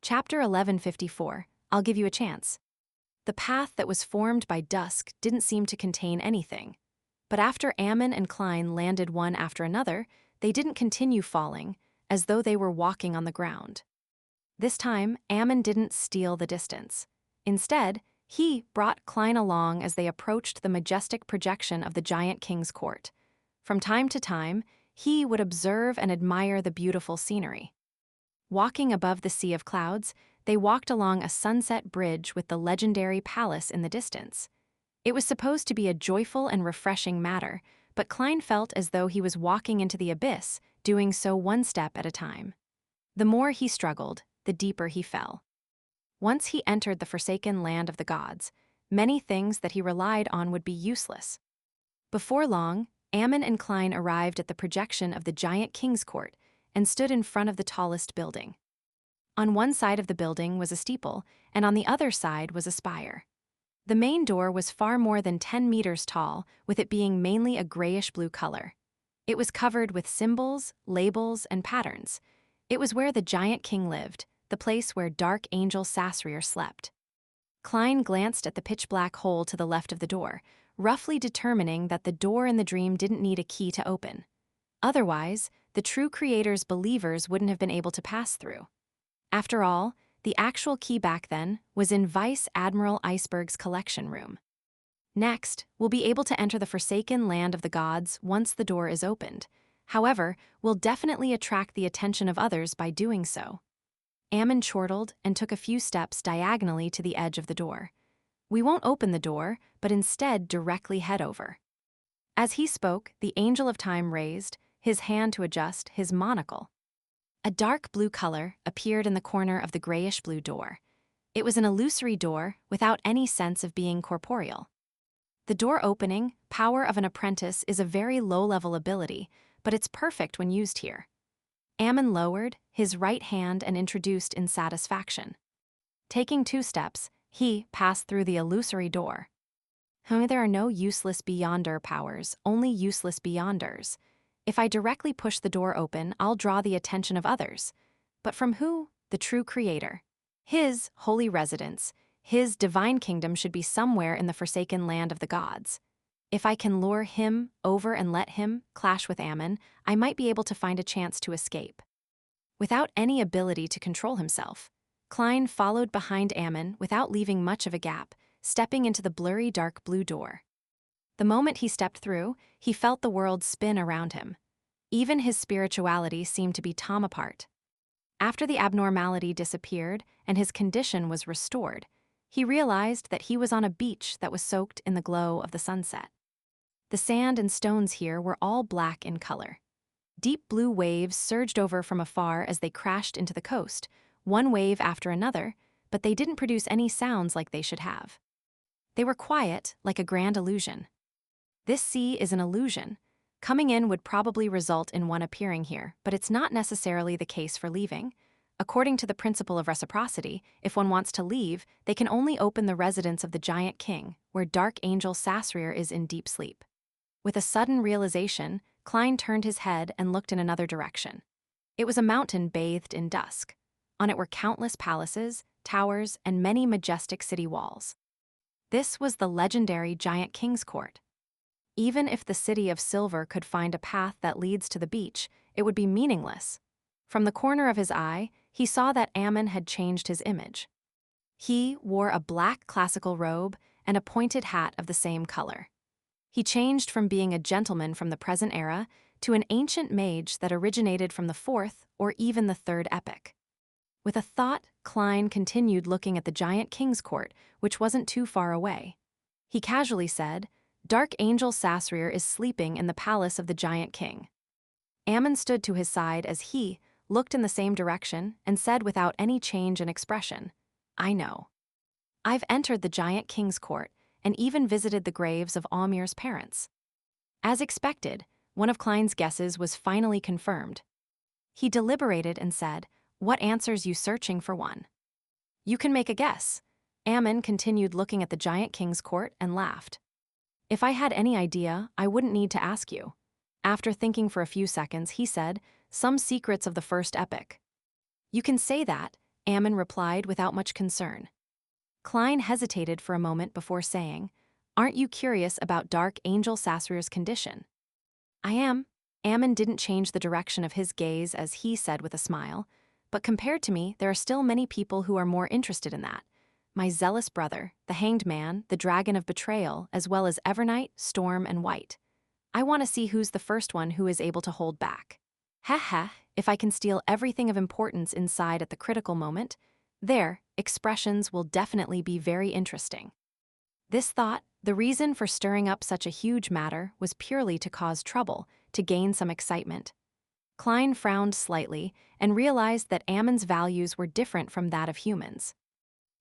Chapter 1154, I'll give you a chance. The path that was formed by dusk didn't seem to contain anything. But after Ammon and Klein landed one after another, they didn't continue falling, as though they were walking on the ground. This time, Ammon didn't steal the distance. Instead, he brought Klein along as they approached the majestic projection of the giant king's court. From time to time, he would observe and admire the beautiful scenery. Walking above the sea of clouds, they walked along a sunset bridge with the legendary palace in the distance. It was supposed to be a joyful and refreshing matter, but Klein felt as though he was walking into the abyss, doing so one step at a time. The more he struggled, the deeper he fell. Once he entered the forsaken land of the gods, many things that he relied on would be useless. Before long, Ammon and Klein arrived at the projection of the giant king's court and stood in front of the tallest building. On one side of the building was a steeple, and on the other side was a spire. The main door was far more than 10 meters tall, with it being mainly a grayish-blue color. It was covered with symbols, labels, and patterns. It was where the giant king lived, the place where Dark Angel Sasrier slept. Klein glanced at the pitch-black hole to the left of the door, roughly determining that the door in the dream didn't need a key to open. Otherwise, the true creator's believers wouldn't have been able to pass through. After all, the actual key back then was in Vice Admiral Iceberg's collection room. Next, we'll be able to enter the forsaken land of the gods once the door is opened. However, we'll definitely attract the attention of others by doing so. Ammon chortled and took a few steps diagonally to the edge of the door. We won't open the door, but instead directly head over. As he spoke, the Angel of Time raised his hand to adjust his monocle. A dark blue color appeared in the corner of the grayish-blue door. It was an illusory door without any sense of being corporeal. The door opening, power of an apprentice, is a very low-level ability, but it's perfect when used here. Ammon lowered his right hand and introduced in satisfaction. Taking 2 steps, he passed through the illusory door. There are no useless beyonder powers, only useless beyonders. If I directly push the door open, I'll draw the attention of others. But from who? The true creator. His holy residence, his divine kingdom should be somewhere in the forsaken land of the gods. If I can lure him over and let him clash with Ammon, I might be able to find a chance to escape. Without any ability to control himself, Klein followed behind Ammon without leaving much of a gap, stepping into the blurry dark blue door. The moment he stepped through, he felt the world spin around him. Even his spirituality seemed to be torn apart. After the abnormality disappeared and his condition was restored, he realized that he was on a beach that was soaked in the glow of the sunset. The sand and stones here were all black in color. Deep blue waves surged over from afar as they crashed into the coast, one wave after another, but they didn't produce any sounds like they should have. They were quiet, like a grand illusion. This sea is an illusion. Coming in would probably result in one appearing here, but it's not necessarily the case for leaving. According to the principle of reciprocity, if one wants to leave, they can only open the residence of the giant king, where Dark Angel Sasrier is in deep sleep. With a sudden realization, Klein turned his head and looked in another direction. It was a mountain bathed in dusk. On it were countless palaces, towers, and many majestic city walls. This was the legendary Giant King's Court. Even if the City of Silver could find a path that leads to the beach, it would be meaningless. From the corner of his eye, he saw that Ammon had changed his image. He wore a black classical robe and a pointed hat of the same color. He changed from being a gentleman from the present era to an ancient mage that originated from the 4th or even the 3rd epoch. With a thought, Klein continued looking at the Giant King's Court, which wasn't too far away. He casually said, "Dark Angel Sasrier is sleeping in the palace of the Giant King." Ammon stood to his side as he looked in the same direction and said without any change in expression, "I know. I've entered the Giant King's Court and even visited the graves of Almir's parents." As expected, one of Klein's guesses was finally confirmed. He deliberated and said, "What answers you searching for one?" "You can make a guess." Ammon continued looking at the Giant King's Court and laughed. "If I had any idea, I wouldn't need to ask you." After thinking for a few seconds, he said, "Some secrets of the 1st epoch." "You can say that," Ammon replied without much concern. Klein hesitated for a moment before saying, "Aren't you curious about Dark Angel Sasrir's condition?" "I am." Ammon didn't change the direction of his gaze as he said with a smile, "But compared to me, there are still many people who are more interested in that. My zealous brother, the Hanged Man, the Dragon of Betrayal, as well as Evernight, Storm, and White. I want to see who's the first one who is able to hold back. Heh, if I can steal everything of importance inside at the critical moment, their expressions will definitely be very interesting." This thought, the reason for stirring up such a huge matter, was purely to cause trouble, to gain some excitement. Klein frowned slightly and realized that Ammon's values were different from that of humans.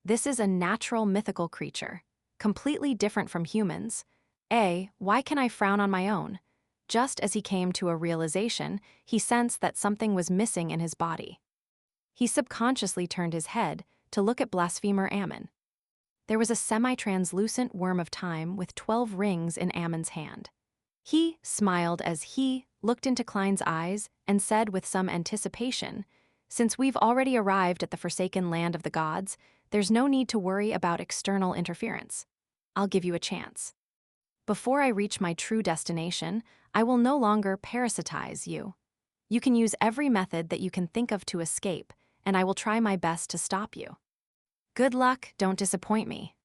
This is a natural mythical creature, completely different from humans. Why can I frown on my own? Just as he came to a realization, he sensed that something was missing in his body. He subconsciously turned his head to look at blasphemer Ammon. There was a semi-translucent worm of time with 12 rings in Ammon's hand. He smiled as he looked into Klein's eyes and said with some anticipation, "Since we've already arrived at the forsaken land of the gods, there's no need to worry about external interference. I'll give you a chance. Before I reach my true destination, I will no longer parasitize you. You can use every method that you can think of to escape, and I will try my best to stop you. Good luck, don't disappoint me."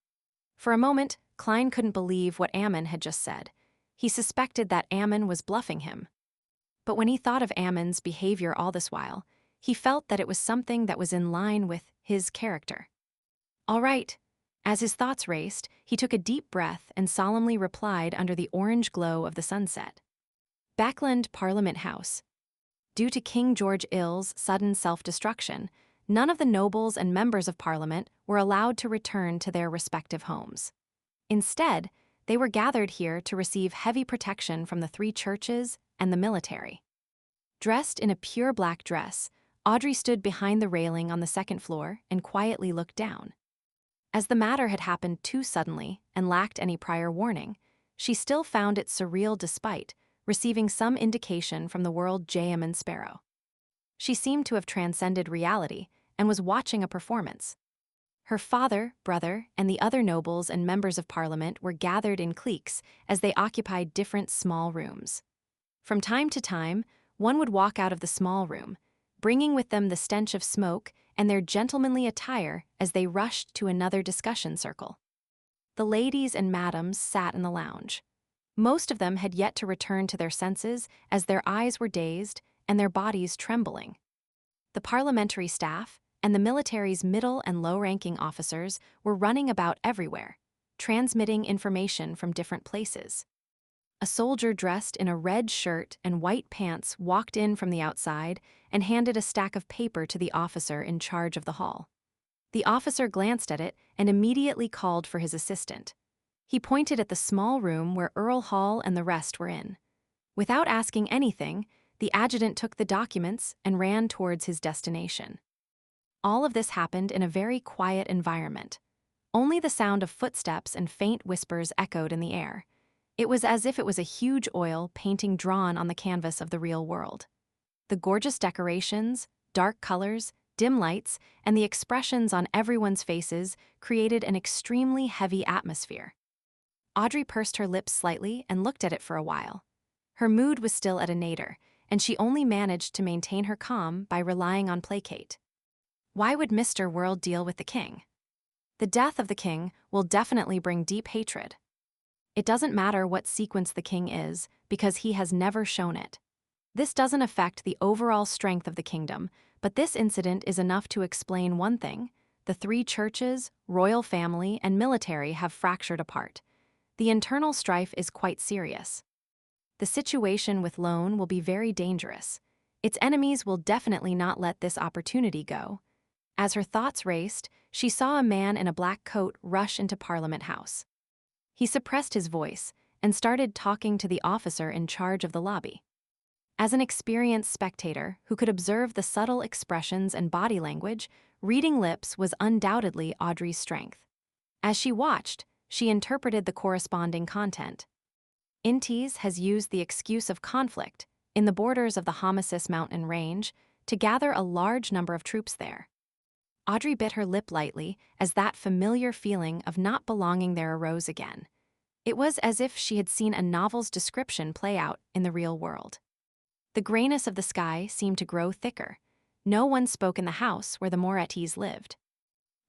For a moment, Klein couldn't believe what Ammon had just said. He suspected that Ammon was bluffing him. But when he thought of Ammon's behavior all this while, he felt that it was something that was in line with his character. "All right." As his thoughts raced, he took a deep breath and solemnly replied under the orange glow of the sunset. Backland Parliament House. Due to King George Ill's sudden self-destruction, none of the nobles and members of Parliament were allowed to return to their respective homes. Instead, they were gathered here to receive heavy protection from the 3 churches and the military. Dressed in a pure black dress, Audrey stood behind the railing on the 2nd floor and quietly looked down. As the matter had happened too suddenly and lacked any prior warning, she still found it surreal despite receiving some indication from the world Jayaman Sparrow. She seemed to have transcended reality and was watching a performance. Her father, brother, and the other nobles and members of Parliament were gathered in cliques as they occupied different small rooms. From time to time, one would walk out of the small room, bringing with them the stench of smoke and their gentlemanly attire as they rushed to another discussion circle. The ladies and madams sat in the lounge. Most of them had yet to return to their senses as their eyes were dazed and their bodies trembling. The parliamentary staff and the military's middle and low-ranking officers were running about everywhere, transmitting information from different places. A soldier dressed in a red shirt and white pants walked in from the outside and handed a stack of paper to the officer in charge of the hall. The officer glanced at it and immediately called for his assistant. He pointed at the small room where Earl Hall and the rest were in. Without asking anything, the adjutant took the documents and ran towards his destination. All of this happened in a very quiet environment. Only the sound of footsteps and faint whispers echoed in the air. It was as if it was a huge oil painting drawn on the canvas of the real world. The gorgeous decorations, dark colors, dim lights, and the expressions on everyone's faces created an extremely heavy atmosphere. Audrey pursed her lips slightly and looked at it for a while. Her mood was still at a nadir, and she only managed to maintain her calm by relying on placate. Why would Mr. World deal with the king? The death of the king will definitely bring deep hatred. It doesn't matter what sequence the king is, because he has never shown it. This doesn't affect the overall strength of the kingdom, but this incident is enough to explain one thing: the 3 churches, royal family, and military have fractured apart. The internal strife is quite serious. The situation with Lone will be very dangerous. Its enemies will definitely not let this opportunity go. As her thoughts raced, she saw a man in a black coat rush into Parliament House. He suppressed his voice and started talking to the officer in charge of the lobby. As an experienced spectator who could observe the subtle expressions and body language, reading lips was undoubtedly Audrey's strength. As she watched, she interpreted the corresponding content. Intes has used the excuse of conflict in the borders of the Homasis mountain range to gather a large number of troops there. Audrey bit her lip lightly as that familiar feeling of not belonging there arose again. It was as if she had seen a novel's description play out in the real world. The grayness of the sky seemed to grow thicker. No one spoke in the house where the Morettis lived.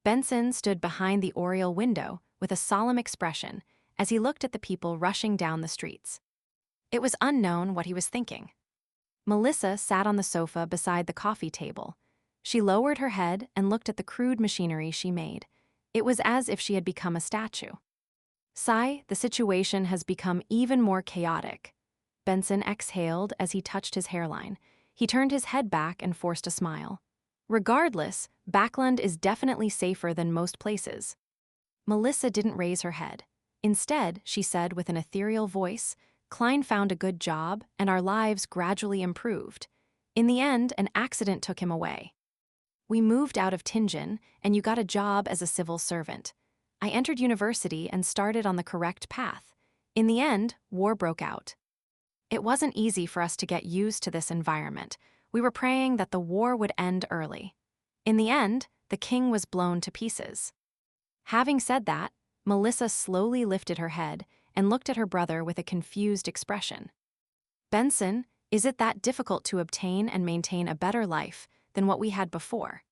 Benson stood behind the oriel window with a solemn expression as he looked at the people rushing down the streets. It was unknown what he was thinking. Melissa sat on the sofa beside the coffee table. She lowered her head and looked at the crude machinery she made. It was as if she had become a statue. "Sai, the situation has become even more chaotic." Benson exhaled as he touched his hairline. He turned his head back and forced a smile. "Regardless, Backland is definitely safer than most places." Melissa didn't raise her head. Instead, she said with an ethereal voice, "Klein found a good job, and our lives gradually improved. In the end, an accident took him away. We moved out of Tianjin, and you got a job as a civil servant. I entered university and started on the correct path. In the end, war broke out. It wasn't easy for us to get used to this environment. We were praying that the war would end early. In the end, the king was blown to pieces." Having said that, Melissa slowly lifted her head and looked at her brother with a confused expression. "Benson, is it that difficult to obtain and maintain a better life than what we had before?"